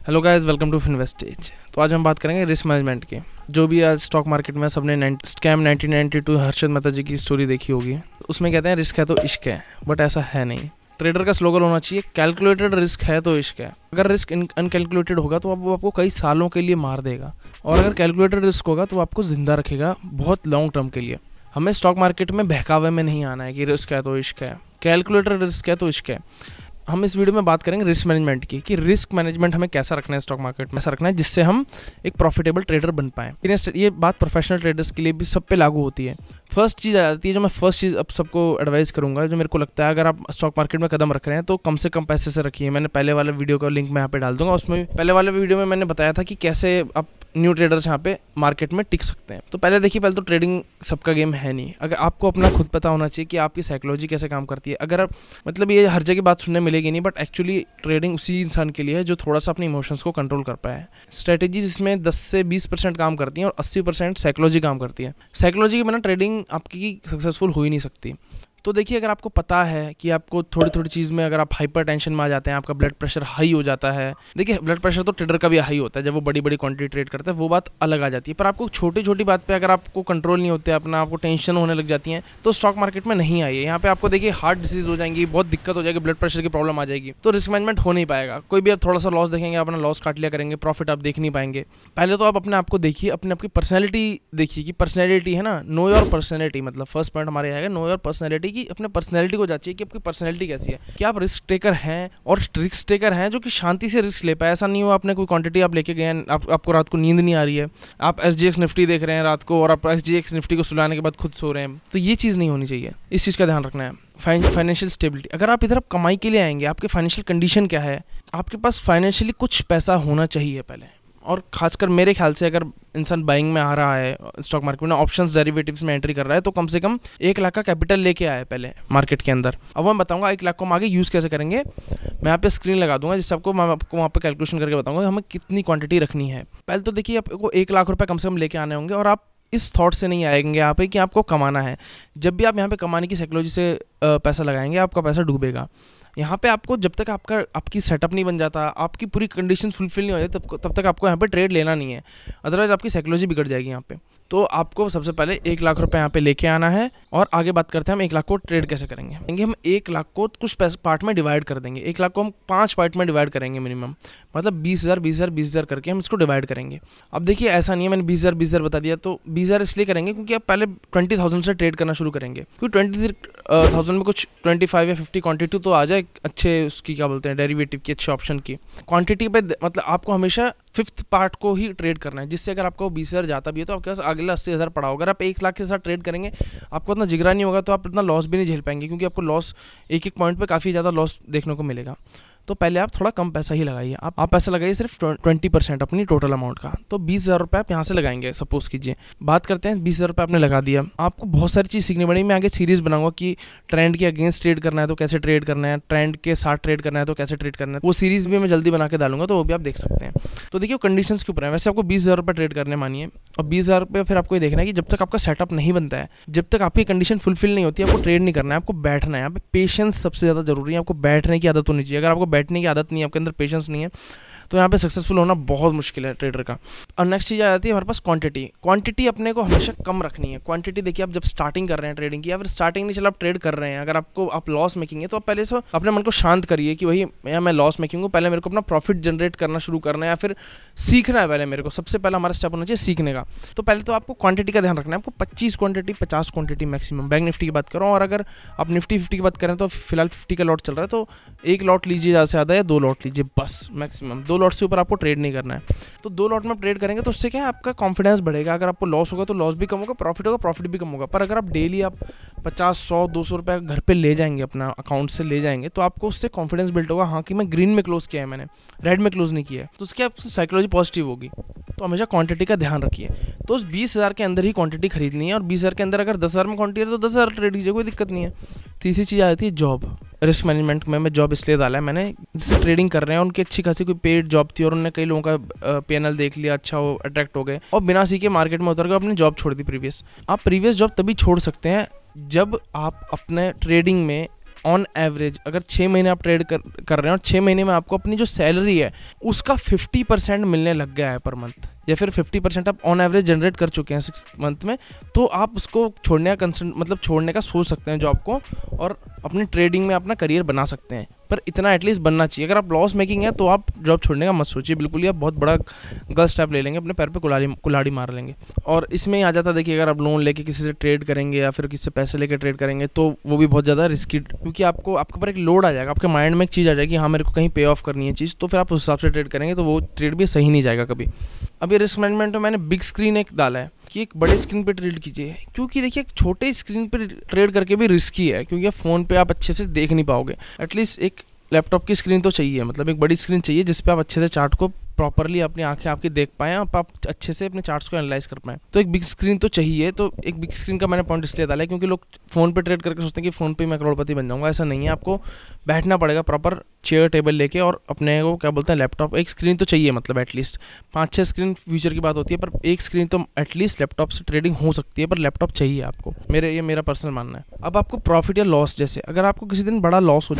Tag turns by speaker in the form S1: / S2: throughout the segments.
S1: Hello guys, welcome to Finvestage. तो आज हम बात करेंगे रिस्क मैनेजमेंट की। जो भी आज स्टॉक मार्केट में सबने स्कैम 1992 हर्षद मेहता जी की स्टोरी देखी होगी। उसमें कहते हैं रिस्क है तो इश्क है, बट ऐसा है नहीं। ट्रेडर का स्लोगन होना चाहिए कैलकुलेटेड रिस्क है तो इश्क है। अगर रिस्क अनकैलकुलेटेड होगा तो वो आपको कई सालों के लिए मार देगा, और अगर कैलकुलेटेड रिस्क होगा तो आपको ज़िंदा रखेगा बहुत लॉन्ग टर्म के लिए। हमें स्टॉक मार्केट में बहकावे में नहीं आना है कि रिस्क है तो इश्क है, कैलकुलेटेड रिस्क है तो इश्क है। हम इस वीडियो में बात करेंगे रिस्क मैनेजमेंट की, कि रिस्क मैनेजमेंट हमें कैसा रखना है स्टॉक मार्केट में, ऐसा रखना है जिससे हम एक प्रॉफिटेबल ट्रेडर बन पाएँ। ये बात प्रोफेशनल ट्रेडर्स के लिए भी सब पे लागू होती है। फर्स्ट चीज़ आ जाती है, जो मैं फर्स्ट चीज़ अब सबको एडवाइस करूंगा, जो मेरे को लगता है अगर आप स्टॉक मार्केट में कदम रख रहे हैं तो कम से कम पैसे से रखिए। मैंने पहले वाले वीडियो का लिंक मैं यहाँ पे डाल दूंगा। उसमें पहले वाले वीडियो में मैंने बताया था कि कैसे आप न्यू ट्रेडर्स यहाँ पे मार्केट में टिक सकते हैं। तो पहले देखिए, पहले तो ट्रेडिंग सबका गेम है नहीं। अगर आपको अपना खुद पता होना चाहिए कि आपकी साइकोलॉजी कैसे काम करती है। अगर आप ये हर जगह बात सुनने मिलेगी नहीं, बट एक्चुअली ट्रेडिंग उसी इंसान के लिए है जो थोड़ा सा अपने इमोशंस को कंट्रोल कर पाए। स्ट्रेटेजीज इसमें 10 से 20% काम करती हैं और 80% साइकोलॉजी काम करती है। साइकोलॉजी के बिना ट्रेडिंग आपकी सक्सेसफुल हो ही नहीं सकती। तो देखिए, अगर आपको पता है कि आपको थोड़ी थोड़ी चीज़ में अगर आप हाइपर टेंशन में आ जाते हैं, आपका ब्लड प्रेशर हाई हो जाता है। देखिए, ब्लड प्रेशर तो ट्रेडर का भी हाई होता है जब वो बड़ी बड़ी क्वांटिटी ट्रेड करता है, वो बात अलग आ जाती है। पर आपको छोटी छोटी बात पे अगर आपको कंट्रोल नहीं होते, अपना आपको टेंशन होने लग जाती है, तो स्टॉक मार्केट में नहीं आइए। यहाँ पे आपको देखिए हार्ट डिसीज हो जाएंगी, बहुत दिक्कत हो जाएगी, ब्लड प्रेशर की प्रॉब्लम आ जाएगी, तो रिस्क मैनेजमेंट हो नहीं पाएगा। कोई भी आप थोड़ा सा लॉस देखेंगे, अपना लॉस काट लिया करेंगे, प्रॉफिट आप देख नहीं पाएंगे। पहले तो आप अपने आप को देखिए, अपने आपकी पर्सनैलिटी देखिए कि पर्सनैलिटी है ना, नो योर पर्सनैलिटी। मतलब फर्स्ट पॉइंट हमारे आएगा नो योर पर्सनैलिटी, की अपने पर्सनैलिटी को जांचिए कि आपकी पर्सनैलिटी कैसी है। क्या आप रिस्क टेकर हैं, और रिस्क टेकर हैं जो कि शांति से रिस्क ले पाए। ऐसा नहीं हो आपने कोई क्वांटिटी आप लेके गए हैं, आपको रात को नींद नहीं आ रही है, आप SGX निफ्टी देख रहे हैं रात को और आप SGX निफ्टी को सुलाने के बाद खुद सो रहे हैं। तो ये चीज़ नहीं होनी चाहिए, इस चीज़ का ध्यान रखना है। फाइनेंशियल स्टेबिलिटी, अगर आप इधर कमाई के लिए आएंगे, आपके फाइनेंशियल कंडीशन क्या है, आपके पास फाइनेंशियली कुछ पैसा होना चाहिए पहले। और खासकर मेरे ख्याल से अगर इंसान बाइंग में आ रहा है स्टॉक मार्केट में, ऑप्शंस डेरिवेटिव्स में एंट्री कर रहा है, तो कम से कम 1 लाख का कैपिटल लेके आए पहले मार्केट के अंदर। अब मैं बताऊंगा 1 लाख को हम आगे यूज़ कैसे करेंगे। मैं यहाँ पे स्क्रीन लगा दूंगा जिससे मैं आपको वहाँ पे कैलकुलेशन करके बताऊंगा हमें कितनी क्वांटिटी रखनी है। पहले तो देखिए, आपको 1 लाख रुपये कम से कम लेके आने होंगे, और आप इस थॉट से नहीं आएंगे यहाँ पे कि आपको कमाना है। जब भी आप यहाँ पे कमाने की साइकोलॉजी से पैसा लगाएंगे, आपका पैसा डूबेगा। यहाँ पे आपको जब तक आपकी सेटअप नहीं बन जाता, आपकी पूरी कंडीशन फुलफिल नहीं हो जाती, तब तक आपको यहाँ पे ट्रेड लेना नहीं है। अदरवाइज आपकी साइकोलॉजी बिगड़ जाएगी यहाँ पे। तो आपको सबसे पहले 1 लाख रुपए यहाँ पे लेके आना है, और आगे बात करते हैं हम 1 लाख को ट्रेड कैसे करेंगे। हम 1 लाख को कुछ पार्ट में डिवाइड कर देंगे। 1 लाख को हम 5 पार्ट में डिवाइड करेंगे मिनिमम, मतलब 20,000 20,000 20,000 करके हम इसको डिवाइड करेंगे। अब देखिए, ऐसा नहीं है मैंने 20,000 20,000 बता दिया, तो 20,000 इसलिए करेंगे क्योंकि आप पहले 20,000 से ट्रेड करना शुरू करेंगे, क्योंकि 20,000 में कुछ 25 या 50 क्वांटिटी तो आ जाए अच्छे, उसकी क्या बोलते हैं, डेरिवेटिव की, अच्छे ऑप्शन की क्वांटिटी पे। मतलब आपको हमेशा 5th पार्ट को ही ट्रेड करना है, जिससे अगर आपको 20,000 जाता भी है तो आपके पास अगला 80,000 पड़ा होगा। अगर आप 1 लाख के साथ ट्रेड करेंगे, आपको इतना जिगरा नहीं होगा, तो आप इतना लॉस भी नहीं झेल पाएंगे, क्योंकि आपको लॉस एक पॉइंट पे काफ़ी ज़्यादा लॉस देखने को मिलेगा। तो पहले आप थोड़ा कम पैसा ही लगाइए। आप पैसा लगाइए सिर्फ 20% अपनी टोटल अमाउंट का। तो 20,000 रुपये आप यहाँ से लगाएंगे, सपोज कीजिए। बात करते हैं 20,000 रुपये आपने लगा दिया, आपको बहुत सारी चीज़ सीखनी पड़ेगी। मैं आगे सीरीज़ बनाऊंगा कि ट्रेंड के अगेंस्ट ट्रेड करना है तो कैसे ट्रेड करना है, ट्रेंड के साथ ट्रेड करना है तो कैसे ट्रेड करना है। वो सीरीज़ भी मैं जल्दी बना के डालूंगा, तो वो भी आप देख सकते हैं। तो देखिए, कंडीशंस के ऊपर है। वैसे आपको 20,000 रुपये ट्रेड करने मानिए, और 20,000 रुपये फिर आपको ये देखना है कि जब तक आपका सेटअप नहीं बनता है, जब तक आपकी कंडीशन फुलफिल नहीं होती है, आपको ट्रेड नहीं करना है, आपको बैठना है। यहाँ पे पेशेंस सबसे ज़्यादा जरूरी है। आपको बैठने की आदत होनी चाहिए। अगर आपको बैठने की आदत नहीं है, आपके अंदर पेशेंस नहीं है, तो यहाँ पे सक्सेसफुल होना बहुत मुश्किल है ट्रेडर का। और नेक्स्ट चीज़ आ जाती है हमारे पास क्वांटिटी अपने को हमेशा कम रखनी है। क्वांटिटी देखिए, आप जब स्टार्टिंग कर रहे हैं ट्रेडिंग की, या फिर स्टार्टिंग नहीं चला आप ट्रेड कर रहे हैं, अगर आप लॉस मेकिंग है, तो आप पहले से अपने मन को शांत करिए कि वही मैं लॉस मेकिंग हूँ, पहले मेरे को अपना प्रॉफिट जनरेट करना शुरू करना है, या फिर सीखना है। पहले मेरे को सबसे पहला हमारा स्टेप होना चाहिए सीखने का। तो पहले तो आपको क्वांटिटी का ध्यान रखना है। आपको 25 quantity 50 quantity maximum, bank Nifty की बात करो। और अगर आप निफ्टी 50 की बात करें तो फिलहाल 50 का लॉट चल रहा है, तो 1 लॉट लीजिए ज़्यादा से ज़्यादा, या 2 लॉट लीजिए बस मैक्सिमम। 2 लॉट से ऊपर आपको ट्रेड नहीं करना है। तो 2 लॉट में आप ट्रेड करेंगे तो उससे क्या है, आपका कॉन्फिडेंस बढ़ेगा। अगर आपको लॉस होगा तो लॉस भी कम होगा, प्रॉफिट होगा प्रॉफिट भी कम होगा। पर अगर आप डेली आप 50 100 200 रुपये घर पे ले जाएंगे, अपना अकाउंट से ले जाएंगे, तो आपको उससे कॉन्फिडेंस बिल्ड होगा, हाँ कि मैं ग्रीन में क्लोज किया है, मैंने रेड में क्लोज नहीं किया है। तो उसकी आपसे साइकोलॉजी पॉजिटिव होगी। तो हमेशा क्वांटिटी का ध्यान रखिए। तो उस 20,000 के अंदर ही क्वांटिटी खरीदनी है, और 20,000 के अंदर अगर 10,000 में क्वांटिटी है तो 10,000 ट्रेड कीजिए, कोई दिक्कत नहीं है। तीसरी चीज़ आ जाती है जॉब। रिस्क मैनेजमेंट में मैं जॉब इसलिए डाला है, मैंने जिससे ट्रेडिंग कर रहे हैं उनकी अच्छी खासी कोई पेड जॉब थी, और उन्होंने कई लोगों का पैनल देख लिया, अच्छा वो अट्रैक्ट हो गए, और बिना सीखे मार्केट में उतर गए, अपनी जॉब छोड़ दी प्रीवियस। आप प्रीवियस जॉब तभी छोड़ सकते हैं जब आप अपने ट्रेडिंग में ऑन एवरेज अगर 6 महीने आप ट्रेड कर रहे हैं और 6 महीने में आपको अपनी जो सैलरी है उसका 50% मिलने लग गया है पर मंथ, या फिर 50% आप ऑन एवरेज जनरेट कर चुके हैं 6 मंथ में, तो आप उसको छोड़ने का छोड़ने का सोच सकते हैं जॉब को और अपनी ट्रेडिंग में अपना करियर बना सकते हैं। पर इतना एटलीस्ट बनना चाहिए। अगर आप लॉस मेकिंग है तो आप जॉब छोड़ने का मत सोचिए बिल्कुल ही, आप बहुत बड़ा गलत स्टेप ले लेंगे, अपने पैर पे कुल्हाड़ी मार लेंगे। और इसमें आ जाता है, देखिए अगर आप लोन लेके किसी से ट्रेड करेंगे या फिर किसी से पैसे लेके ट्रेड करेंगे तो वो भी बहुत ज़्यादा रिस्की, क्योंकि आपके ऊपर एक लोड आ जाएगा, आपके माइंड में एक चीज़ आ जाएगी हाँ मेरे को कहीं पे ऑफ करनी है चीज़, तो फिर आप उस हिसाब से ट्रेड करेंगे तो वो ट्रेड भी सही नहीं जाएगा कभी। अभी रिस्क मैनेजमेंट में मैंने बिग स्क्रीन एक डाला है कि एक बड़े स्क्रीन पे ट्रेड कीजिए, क्योंकि देखिए एक छोटे स्क्रीन पे ट्रेड करके भी रिस्की है, क्योंकि फ़ोन पे आप अच्छे से देख नहीं पाओगे। एटलीस्ट एक लैपटॉप की स्क्रीन तो चाहिए, मतलब एक बड़ी स्क्रीन चाहिए जिस पे आप अच्छे से चार्ट को प्रॉपरली अपनी आंखें आपकी देख पाएँ, आप अच्छे से अपने चार्ट्स को एनालाइज कर पाएँ। तो एक बिग स्क्रीन तो चाहिए। तो एक बिग स्क्रीन का मैंने पॉइंट इसलिए डाला है क्योंकि लोग फ़ोन पे ट्रेड करके सोचते हैं कि फ़ोन पे मैं करोड़पति बन जाऊँगा। ऐसा नहीं है, आपको बैठना पड़ेगा प्रॉपर चेयर टेबल लेके और अपने को क्या बोलते हैं लैपटॉप, एक स्क्रीन तो चाहिए, मतलब एटलीस्ट 5-6 स्क्रीन फ्यूचर की बात होती है, पर एक स्क्रीन तो एटलीस्ट लैपटॉप से ट्रेडिंग हो सकती है, पर लैपटॉप चाहिए आपको। ये मेरा पर्सनल मानना है। अब आपको प्रॉफिट या लॉस, जैसे अगर आपको किसी दिन बड़ा लॉस हो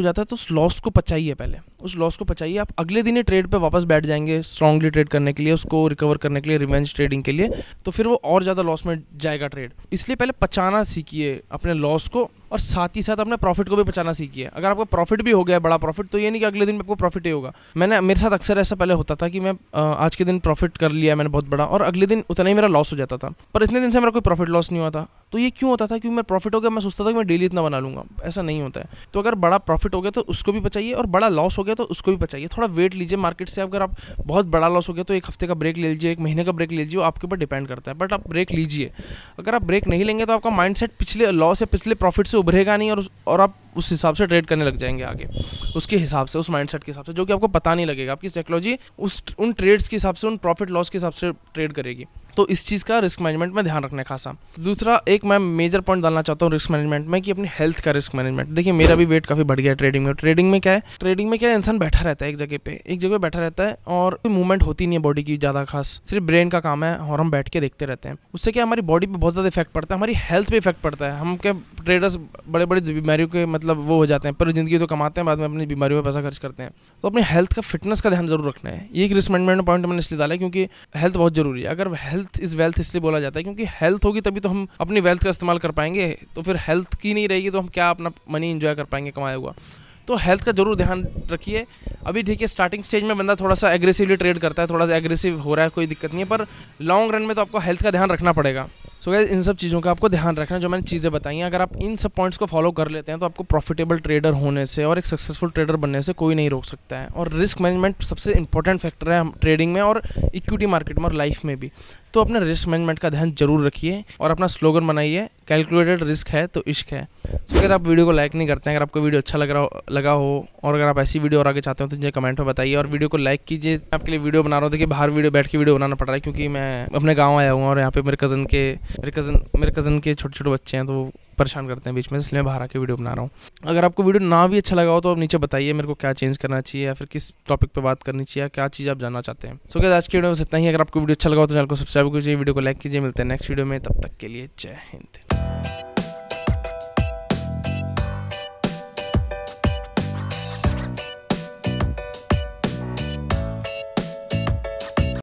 S1: जाता है तो उस लॉस को पचाइए, पहले उस लॉस को पचाइए। आप अगले दिन ही ट्रेड पे वापस बैठ जाएंगे स्ट्रांगली ट्रेड करने के लिए, उसको रिकवर करने के लिए, रिवेंज ट्रेडिंग के लिए, तो फिर वो और ज़्यादा लॉस में जाएगा ट्रेड। इसलिए पहले पचाना सीखिए अपने लॉस को और साथ ही साथ अपने प्रॉफिट को भी बचाना सीखिए। अगर आपको प्रॉफिट भी हो गया बड़ा प्रॉफिट, तो ये नहीं कि अगले दिन में आपको प्रॉफिट ही होगा। मेरे साथ अक्सर ऐसा पहले होता था कि मैं आज के दिन प्रॉफिट कर लिया मैंने बहुत बड़ा, और अगले दिन उतना ही मेरा लॉस हो जाता था, पर इतने दिन से मेरा कोई प्रॉफिट लॉस नहीं हुआ था। तो ये क्यों होता था? क्योंकि मैं प्रॉफिट हो गया, मैं सोचता था कि मैं डेली इतना बना लूँगा। ऐसा नहीं होता है। तो अगर बड़ा प्रॉफिट हो गया तो उसको भी बचाइए, और बड़ा लॉस हो गया तो उसको भी बचाइए। थोड़ा वेट लीजिए मार्केट से। अगर आप बहुत बड़ा लॉस हो गया तो 1 हफ्ते का ब्रेक ले लीजिए, 1 महीने का ब्रेक ले लीजिए, वो आपके ऊपर डिपेंड करता है, बट आप ब्रेक लीजिए। अगर आप ब्रेक नहीं लेंगे तो आपका माइंडसेट पिछले लॉस या पिछले प्रॉफिट से उभरेगा नहीं, और आप उस हिसाब से ट्रेड करने लग जाएंगे आगे, उसके हिसाब से, उस माइंडसेट के हिसाब से, जो कि आपको पता नहीं लगेगा। आपकी साइकोलॉजी उन ट्रेड्स के हिसाब से, उन प्रॉफिट लॉस के हिसाब से ट्रेड करेगी। तो इस चीज़ का रिस्क मैनेजमेंट में ध्यान रखना है खासा। दूसरा एक मैं मेजर पॉइंट डालना चाहता हूँ रिस्क मैनेजमेंट में, कि अपनी हेल्थ का रिस्क मैनेजमेंट। देखिए मेरा भी वेट काफ़ी बढ़ गया है ट्रेडिंग में। ट्रेडिंग में क्या है, इंसान बैठा रहता है एक जगह बैठा रहता है, और कोई मूवमेंट होती नहीं है बॉडी की ज़्यादा खास, सिर्फ ब्रेन का काम है और हम बैठ के देखते रहते हैं। उससे क्या हमारी बॉडी पे बहुत ज़्यादा इफेक्ट पड़ता है, हमारी हेल्थ पे इफेक्ट पड़ता है। हम क्या ट्रेडर्स बड़े बीमारियों के मतलब वो हो जाते हैं, पर ज़िंदगी तो कमाते हैं, बाद में अपनी बीमारियों पर पैसा खर्च करते हैं। तो अपनी हेल्थ का, फिटनेस का ध्यान जरूर रखना है। ये एक रिस्क मैनेजमेंट पॉइंट मैंने इसलिए डाला है क्योंकि हेल्थ बहुत जरूरी है। अगर हेल्थ इज़ वेल्थ इसलिए बोला जाता है क्योंकि हेल्थ होगी तभी तो हम अपनी वेल्थ का इस्तेमाल कर पाएंगे। तो फिर हेल्थ की नहीं रहेगी तो हम क्या अपना मनी एंजॉय कर पाएंगे कमाया हुआ। तो हेल्थ का जरूर ध्यान रखिए। अभी ठीक है, स्टार्टिंग स्टेज में बंदा थोड़ा सा एग्रेसिवली ट्रेड करता है, थोड़ा सा एग्रेसिव हो रहा है, कोई दिक्कत नहीं है, पर लॉन्ग रन में तो आपको हेल्थ का ध्यान रखना पड़ेगा। सो गाइस, इन सब चीज़ों का आपको ध्यान रखना, जो मैंने चीज़ें बताई हैं। अगर आप इन सब पॉइंट्स को फॉलो कर लेते हैं तो आपको प्रॉफिटेबल ट्रेडर होने से और एक सक्सेसफुल ट्रेडर बनने से कोई नहीं रोक सकता है। और रिस्क मैनेजमेंट सबसे इंपॉर्टेंट फैक्टर है ट्रेडिंग में और इक्विटी मार्केट में और लाइफ में भी। तो अपने रिस्क मैनेजमेंट का ध्यान जरूर रखिए और अपना स्लोगन बनाइए, कैलकुलेटेड रिस्क है तो इश्क है। तो अगर आप वीडियो को लाइक नहीं करते हैं, अगर आपको वीडियो अच्छा लगा हो और अगर आप ऐसी वीडियो और आगे चाहते हो तो मुझे कमेंट में बताइए, और वीडियो को लाइक कीजिए। आपके लिए वीडियो बना रहा हूँ, देखिए बाहर बैठ के वीडियो बनाना पड़ रहा है क्योंकि मैं अपने गाँव आया हूँ और यहाँ पे मेरे कज़न के छोटे बच्चे हैं, तो परेशान करते हैं बीच में, इसलिए मैं बाहर आके वीडियो बना रहा हूँ। अगर आपको वीडियो ना भी अच्छा लगा हो तो आप नीचे बताइए मेरे को क्या चेंज करना चाहिए या फिर किस टॉपिक पे बात करनी चाहिए, क्या चीज़ आप जानना चाहते हैं। सो गाइस, आज की वीडियो में इतना ही। अगर आपको वीडियो अच्छा लगा हो तो चैनल को सब्सक्राइब कीजिए, वीडियो को लाइक कीजिए। मिलते हैं नेक्स्ट वीडियो में, तब तक के लिए जय हिंद।